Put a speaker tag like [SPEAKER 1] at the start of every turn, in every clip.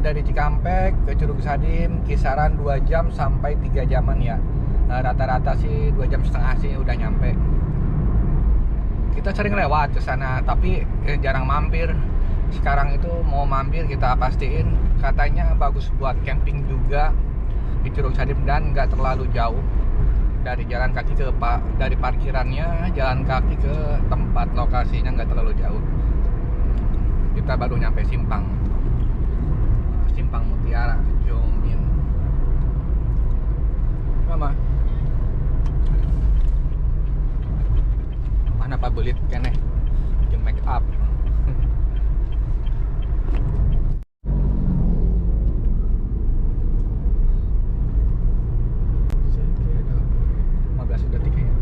[SPEAKER 1] dari Cikampek ke Curug Sadim kisaran 2 jam sampai 3 jaman ya. Rata-rata sih 2 jam setengah sih udah nyampe. Kita sering lewat ke sana tapi jarang mampir. Sekarang itu mau mampir, kita pastiin katanya bagus buat camping juga di Curug Sadim dan nggak terlalu jauh dari jalan kaki ke dari parkirannya, jalan kaki ke tempat lokasinya nggak terlalu jauh. Kita baru nyampe Simpang Mutiara Jomin. Mama mana Pak belit kene jeung make up. Sekitar 15 detik ya.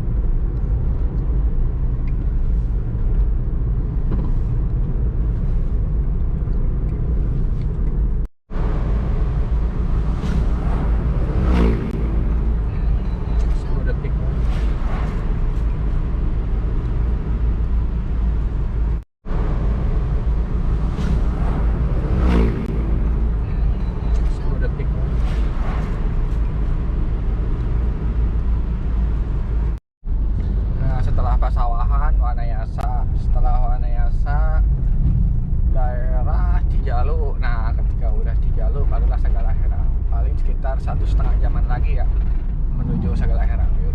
[SPEAKER 1] Pasawahan, Wanayasa. Setelah Wanayasa daerah Cijalu. Nah ketika udah Cijalu barulah Sagala Herang. Paling sekitar 1,5 jaman lagi ya menuju Sagala Herang. Yuk.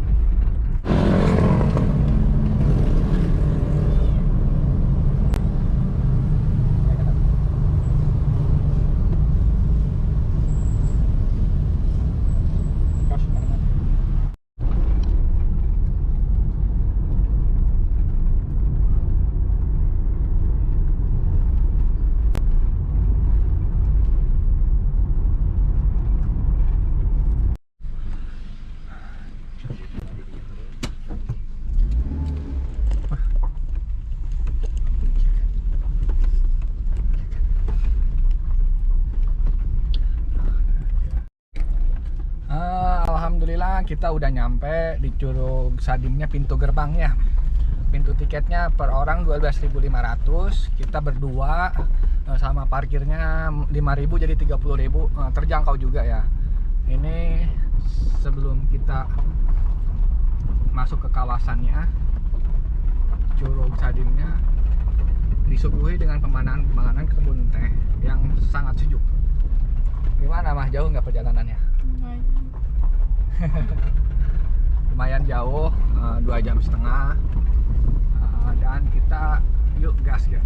[SPEAKER 1] Alhamdulillah kita udah nyampe di Curug Sadimnya, pintu gerbangnya. Pintu tiketnya per orang 12.500. Kita berdua sama parkirnya 5.000 jadi 30.000. Terjangkau juga ya. Ini sebelum kita masuk ke kawasannya Curug Sadimnya disuguhi dengan pemandangan kebun teh yang sangat sejuk. Gimana Mah, jauh nggak perjalanannya? Lumayan jauh, 2,5 jam, dan kita yuk gas ya.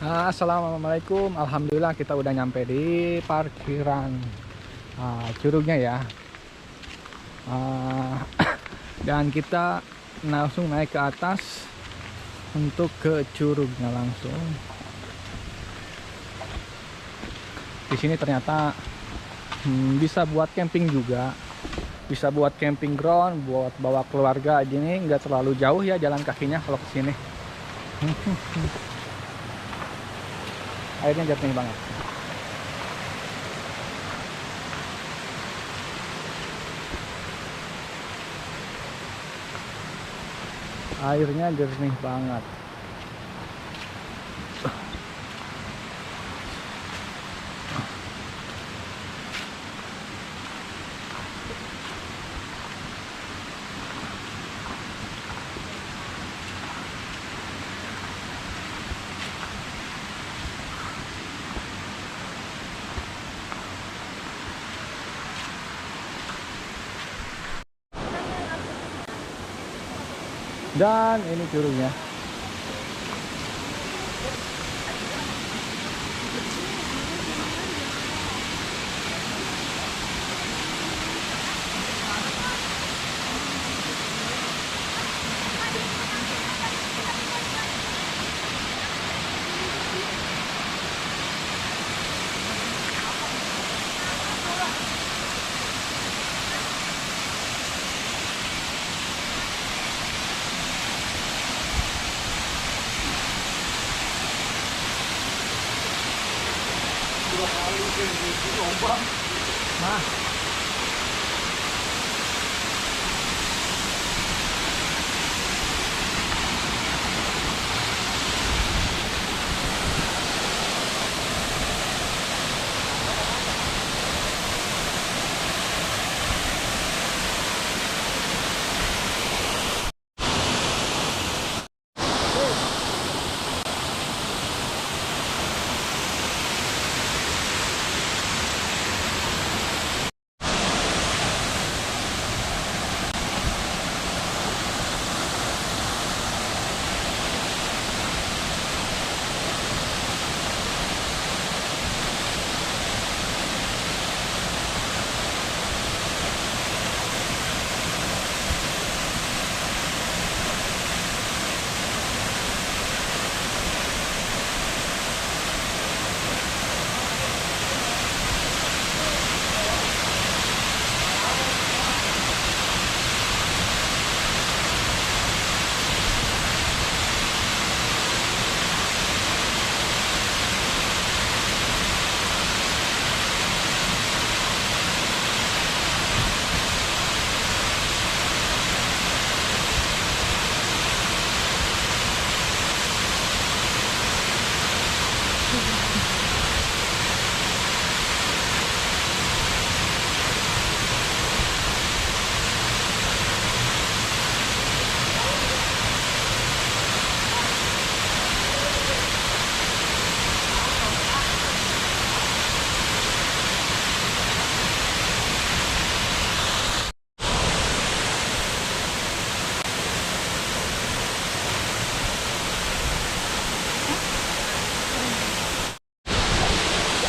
[SPEAKER 1] Assalamualaikum. Alhamdulillah kita udah nyampe di parkiran curugnya ya. Dan kita langsung naik ke atas untuk ke curugnya langsung. Di sini ternyata bisa buat camping juga, bisa buat camping ground, buat bawa keluarga. Ini nggak terlalu jauh ya jalan kakinya kalau ke sini. Airnya jernih banget. Airnya jernih banget. Dan ini curugnya. Nah,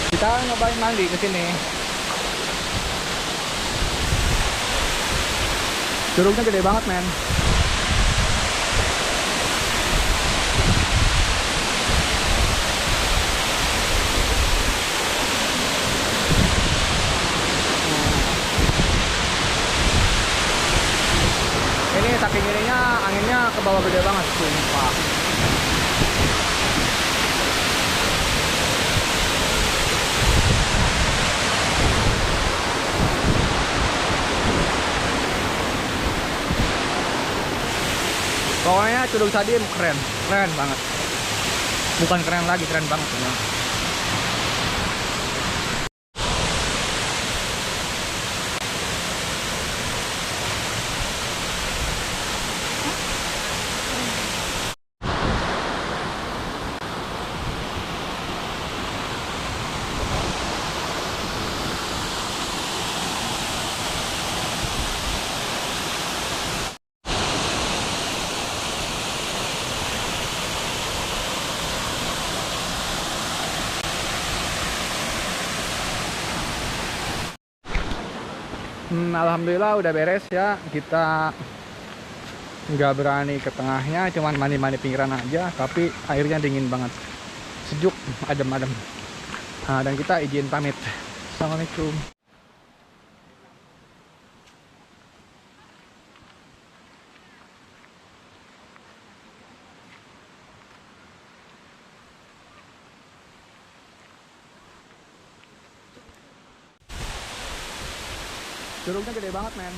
[SPEAKER 1] kita nyobain mandi ke sini. Curugnya gede banget, men. Ini saking ininya anginnya ke bawah gede banget, sumpah. Pokoknya Curug Sadim keren banget. Bukan keren lagi, keren banget ya. Alhamdulillah udah beres ya. Kita nggak berani ke tengahnya, cuman mandi-mandi pinggiran aja, tapi airnya dingin banget, sejuk, adem-adem. Nah, dan kita izin pamit. Assalamualaikum. Curugnya gede banget, men.